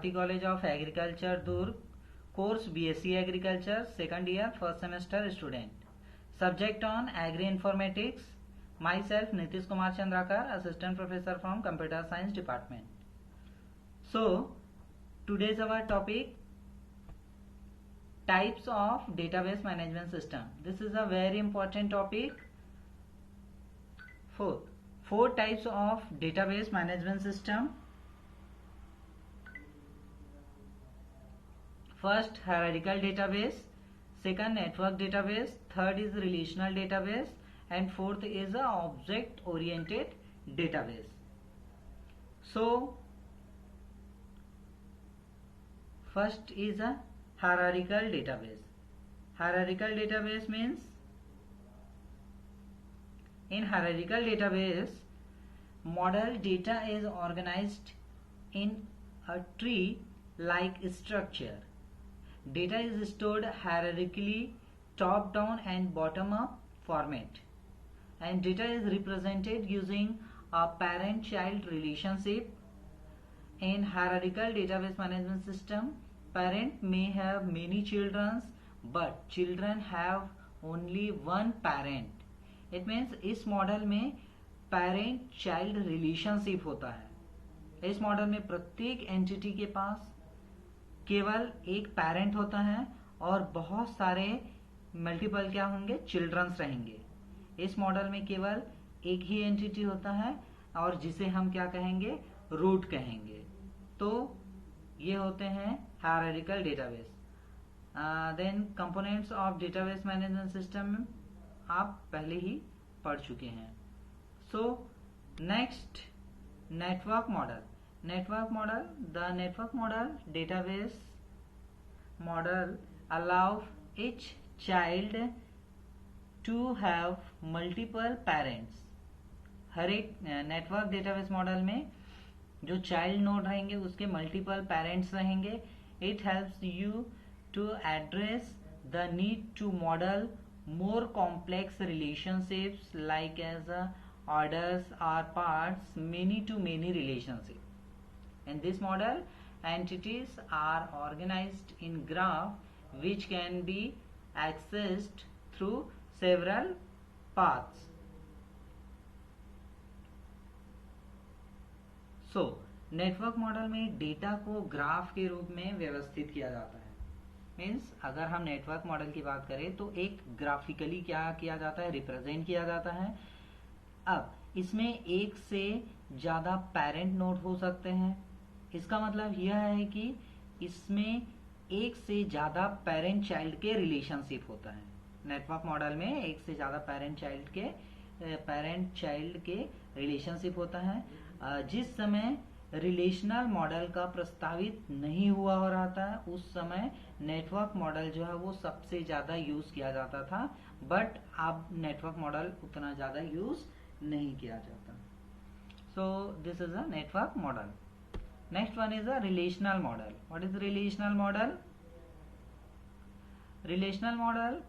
Bharti college of agriculture Durg, course BSc agriculture, second year, first semester student. Subject on agri informatics. Myself Nitish Kumar Chandrakar, assistant professor from computer science department. So today's our topic types of database management system. This is a very important topic. Four types of database management system. First, hierarchical database. Second, network database. Third is relational database, and fourth is a object oriented database. So first is a hierarchical database. Hierarchical database means, in hierarchical database, model data is organized in a tree like structure. Data is stored hierarchically, top down and bottom up format, and data is represented using a parent child relationship. In hierarchical database management system, parent may have many children, but children have only one parent. It means इस model में parent child relationship होता है। इस model में प्रत्येक entity के पास केवल एक पेरेंट होता है और बहुत सारे मल्टीपल क्या होंगे, चिल्ड्रंस रहेंगे। इस मॉडल में केवल एक ही एंटिटी होता है और जिसे हम क्या कहेंगे, रूट कहेंगे। तो ये होते हैं hierarchical database. Then components of database management system आप पहले ही पढ़ चुके हैं। So next, network model. Network model, the network model database model allow each child to have multiple parents. हर एक नेटवर्क डेटाबेस मॉडल में जो चाइल्ड नोड रहेंगे उसके मल्टीपल पेरेंट्स रहेंगे। It helps you to address the need to model more complex relationships like as orders are parts, many to many relationship. In this model entities are organised in graph which can be accessed through several paths. Network model में data को graph के रूप में व्यवस्थित किया जाता है। Means अगर हम नेटवर्क मॉडल की बात करें तो एक ग्राफिकली क्या किया जाता है, रिप्रेजेंट किया जाता है। अब इसमें एक से ज्यादा पेरेंट नोड हो सकते हैं। इसका मतलब यह है कि इसमें एक से ज्यादा पेरेंट चाइल्ड के रिलेशनशिप होता है। नेटवर्क मॉडल में एक से ज्यादा पेरेंट चाइल्ड के रिलेशनशिप होता है। जिस समय रिलेशनल मॉडल का प्रस्तावित नहीं हुआ हो रहा था उस समय नेटवर्क मॉडल जो है वो सबसे ज्यादा यूज किया जाता था, बट अब नेटवर्क मॉडल उतना ज्यादा यूज नहीं किया जाता। So this is a network model. Next one is a relational model. What is relational model? Relational model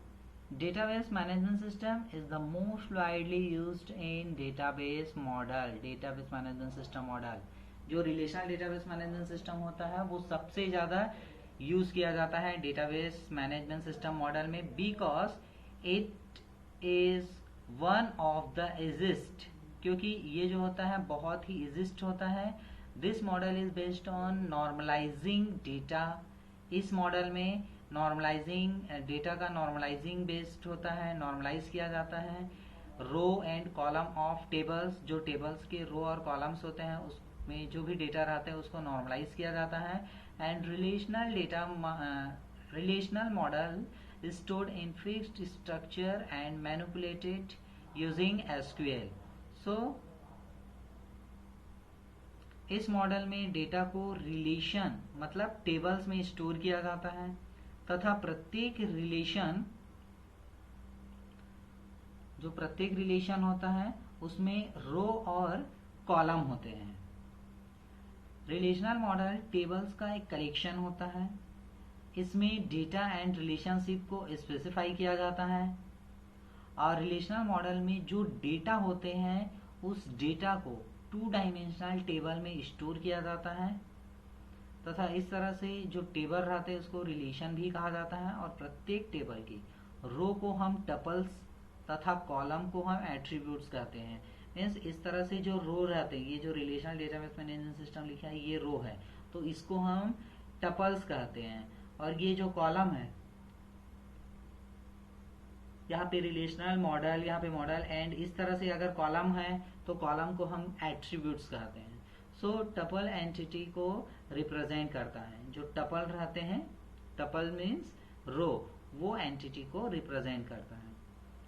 database management system is the most widely used in database management system model। जो relational database management system होता है वो सबसे ज्यादा use किया जाता है database management system model में, because it is one of the easiest, क्योंकि ये जो होता है बहुत ही इजिस्ट होता है। This model is based on normalising data. इस मॉडल में नॉर्मलाइजिंग डेटा का नॉर्मलाइजिंग बेस्ड होता है, नॉर्मलाइज किया जाता है। Row and column of tables, जो टेबल्स के रो और कॉलम्स होते हैं उसमें जो भी डेटा रहता है उसको नॉर्मलाइज किया जाता है। And relational model is stored in fixed structure and manipulated using SQL। So इस मॉडल में डेटा को रिलेशन मतलब टेबल्स में स्टोर किया जाता है तथा प्रत्येक रिलेशन होता है उसमें रो और कॉलम होते हैं। रिलेशनल मॉडल टेबल्स का एक कलेक्शन होता है। इसमें डेटा एंड रिलेशनशिप को स्पेसिफाई किया जाता है और रिलेशनल मॉडल में जो डेटा होते हैं उस डेटा को 2 डायमेंशनल टेबल में स्टोर किया जाता है तथा इस तरह से जो टेबल रहते हैं उसको रिलेशन भी कहा जाता है, और प्रत्येक टेबल की रो को हम टपल्स तथा कॉलम को हम एट्रीब्यूट्स कहते हैं। मीन्स इस तरह से जो रो रहते हैं, ये जो रिलेशनल डेटाबेस मैनेजमेंट सिस्टम लिखा है ये रो है, तो इसको हम टपल्स कहते हैं। और ये जो कॉलम है, यहाँ पे रिलेशनल मॉडल, यहाँ पे मॉडल एंड, इस तरह से अगर कॉलम है तो कॉलम को हम एट्रीब्यूट्स कहते हैं। सो टपल एंटिटी को रिप्रेजेंट करता है। जो टपल रहते हैं, टपल मीन्स रो, वो एंटिटी को रिप्रेजेंट करता है।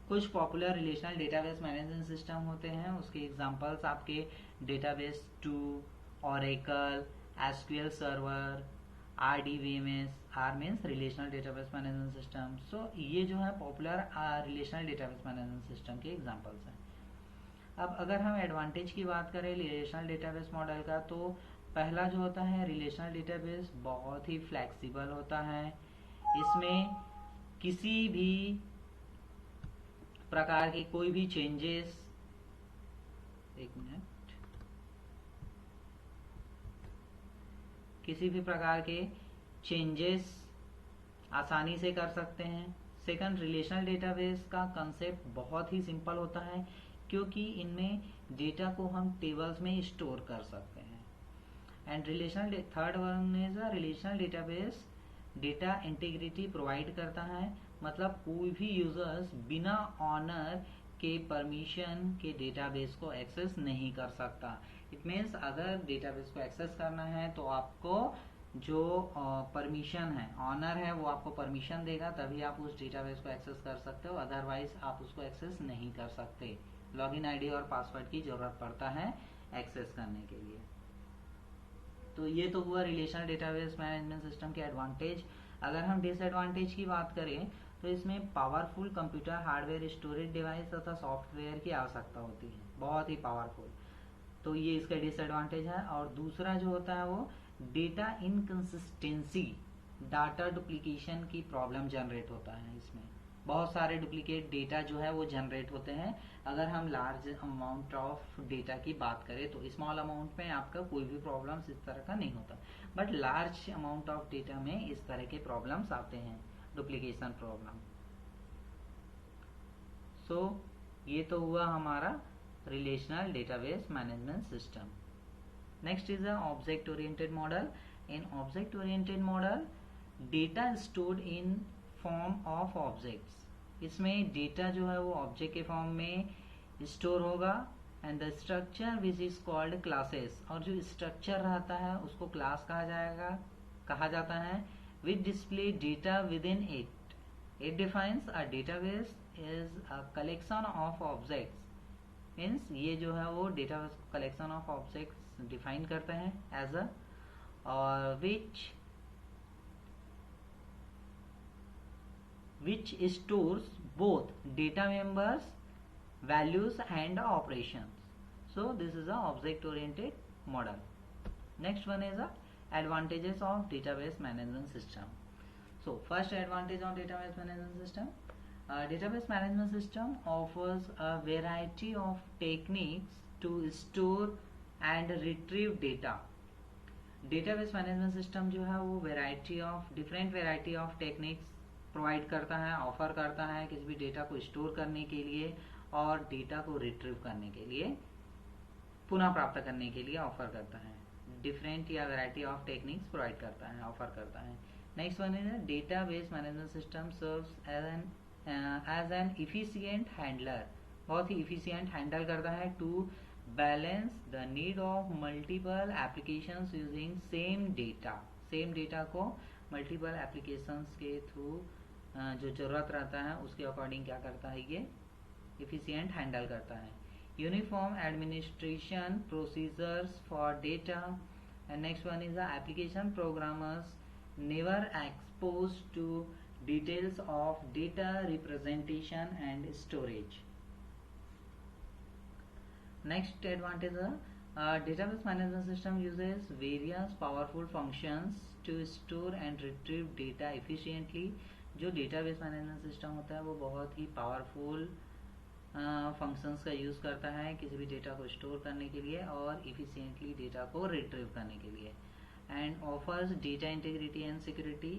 कुछ popular relational database management system होते हैं, उसके एग्जांपल्स आपके database 2, Oracle, SQL server, RDBMS, R means relational database management system. So ये जो है popular relational database management system के एग्जांपल्स हैं। अब अगर हम एडवांटेज की बात करें रिलेशनल डेटाबेस मॉडल का, तो पहला जो होता है, रिलेशनल डेटाबेस बहुत ही फ्लेक्सिबल होता है। इसमें किसी भी प्रकार के कोई भी चेंजेस, एक मिनट, किसी भी प्रकार के चेंजेस आसानी से कर सकते हैं। सेकंड, रिलेशनल डेटाबेस का कंसेप्ट बहुत ही सिंपल होता है, क्योंकि इनमें डेटा को हम टेबल्स में स्टोर कर सकते हैं। And relational, third one is a relational database data integrity provide करता है, मतलब कोई भी यूजर्स बिना ऑनर के परमिशन के डेटाबेस को एक्सेस नहीं कर सकता। इट मीन्स अगर डेटाबेस को एक्सेस करना है तो आपको जो परमिशन है, ऑनर है, वो आपको परमिशन देगा, तभी आप उस डेटाबेस को एक्सेस कर सकते हो, अदरवाइज आप उसको एक्सेस नहीं कर सकते। लॉगिन आईडी और पासवर्ड की जरूरत पड़ता है एक्सेस करने के लिए। तो ये तो हुआ रिलेशनल डेटाबेस मैनेजमेंट सिस्टम के एडवांटेज। अगर हम डिसएडवांटेज की बात करें तो इसमें powerful computer, hardware, storage device तथा सॉफ्टवेयर की आवश्यकता होती है, बहुत ही पावरफुल। तो ये इसका डिसएडवांटेज है। और दूसरा जो होता है वो डेटा इनकंसिस्टेंसी, डाटा डुप्लीकेशन की प्रॉब्लम जनरेट होता है। इसमें बहुत सारे डुप्लीकेट डेटा जो है वो जनरेट होते हैं। अगर हम लार्ज अमाउंट ऑफ डेटा की बात करें तो स्मॉल अमाउंट में आपका कोई भी प्रॉब्लम्स इस तरह का नहीं होता, but large amount of data में इस तरह के प्रॉब्लम्स आते हैं, डुप्लीकेशन प्रॉब्लम। सो ये तो हुआ हमारा relational database management system. Next is a object oriented model. In object oriented model data stored in form of objects, इसमें डेटा जो है वो ऑब्जेक्ट के फॉर्म में स्टोर होगा। And the structure which is called classes, और जो structure रहता है उसको क्लास कहा जाता है। विच display data with in it, it defines a database is a collection of objects. Means ये जो है वो database collection of objects define करते हैं एज अ, और which stores both data members, values and operations. So this is a object oriented model. Next one is a advantages of database management system. So first advantage of database management system, database management system offers a variety of techniques to store and retrieve data. Database management system जो है वो different variety of techniques provide करता है, offer करता है किसी भी data को स्टोर करने के लिए और डेटा को रिट्रीव करने के लिए, पुनः प्राप्त करने के लिए ऑफर करता है। डिफरेंट या वैरायटी ऑफ टेक्निक्स प्रोवाइड करता है, ऑफर करता है। Next one is database management system serves as an efficient handler, बहुत ही इफिशिएंट हैंडल करता है to balance the need of multiple applications using same data को मल्टीपल एप्लीकेशंस के थ्रू जो जरूरत रहता है उसके अकॉर्डिंग क्या करता है, ये इफिशिएंट हैंडल करता है। Uniform administration procedures for data. And next one is the application programmers never expose to details of data representation and storage. Next advantage, database management system uses various powerful functions to store and retrieve data efficiently. जो database management system होता है वो बहुत ही powerful functions का use करता है किसी भी data को store करने के लिए और efficiently data को retrieve करने के लिए। And offers data integrity and security.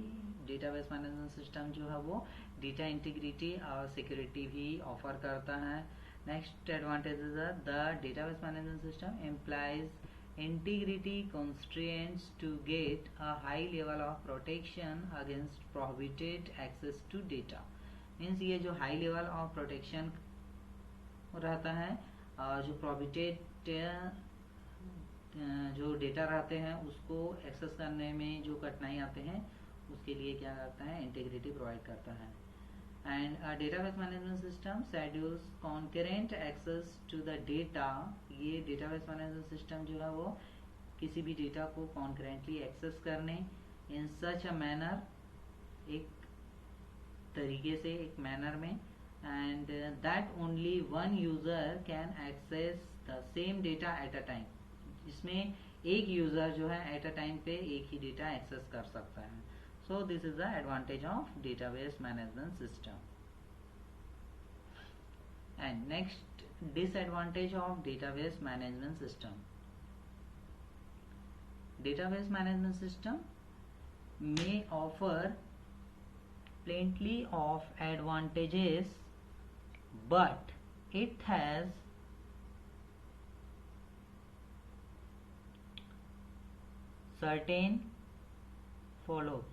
Database management system जो है वो डेटा इंटीग्रिटी और सिक्योरिटी भी ऑफर करता है। Next advantages are the database management system employs integrity constraints to get a high level of protection against prohibited access to data। Means ये जो high level of protection रहता है, जो prohibited जो डेटा रहते हैं उसको एक्सेस करने में जो कठिनाई आते हैं उसके लिए क्या करता है, इंटीग्रिटी प्रोवाइड करता है। And database management system schedules concurrent access to the data. ये डेटाबेस मैनेजमेंट सिस्टम जो है वो किसी भी डेटा को कॉन्करेंटली एक्सेस करने इन सच अ मैनर, एक तरीके से, एक मैनर में, and that only one user can access the same data at a time. जिसमें एक यूजर जो है एट अ टाइम पे एक ही डेटा एक्सेस कर सकता है। So this is the advantage of database management system. And next disadvantage of database management system. Database management system may offer plenty of advantages, but it has certain follow.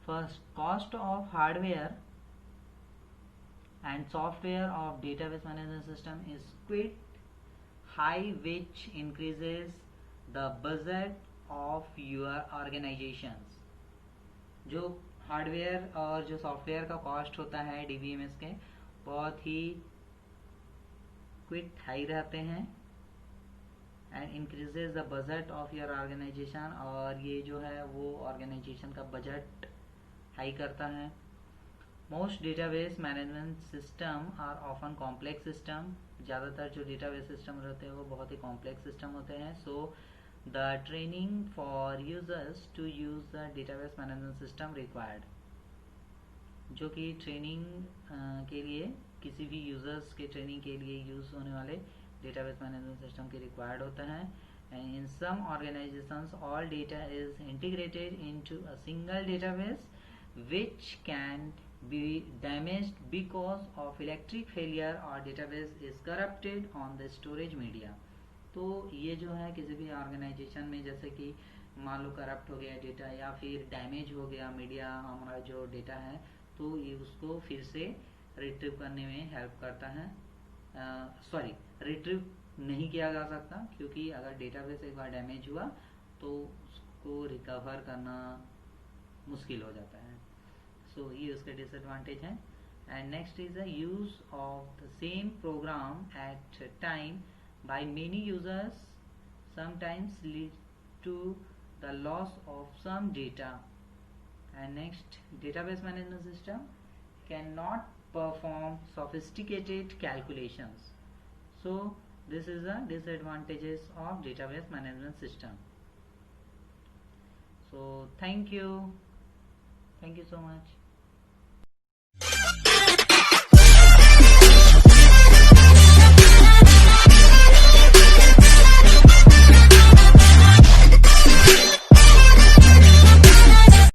First, cost of hardware and software of database management system is quite high, which increases the budget of your organizations। जो hardware और जो software का cost होता है DBMS के, बहुत ही quick high रहते हैं, and increases the budget of your organisation. और ये जो है वो ऑर्गेनाइजेशन का बजट हाई करता है। Most database management system are often complex system. ज़्यादातर जो डेटाबेस सिस्टम रहते हैं वो बहुत ही कॉम्प्लेक्स सिस्टम होते हैं। So the training for users to use the database management system required. जो कि ट्रेनिंग के लिए, किसी भी यूजर्स के ट्रेनिंग के लिए यूज होने वाले डेटाबेस मैनेजमेंट सिस्टम के रिक्वायर्ड होता है। And in some organisations all data is integrated into a single database which can be damaged because of electric failure or database is corrupted on the storage media। तो ये जो है किसी भी organisation में, जैसे कि मान लो करप्ट हो गया डेटा या फिर डैमेज हो गया मीडिया, हमारा जो डेटा है, तो ये उसको फिर से रिट्रीव करने में हेल्प करता है। सॉरी, रिट्रीव नहीं किया जा सकता, क्योंकि अगर डेटाबेस एक बार डैमेज हुआ तो उसको रिकवर करना मुश्किल हो जाता है। सो ये उसके डिसएडवांटेज हैं। And next is the use of the same program at time by many users sometimes lead to the loss of some data. And next, database management system cannot perform sophisticated calculations। So this is the disadvantages of database management system। So thank you so much।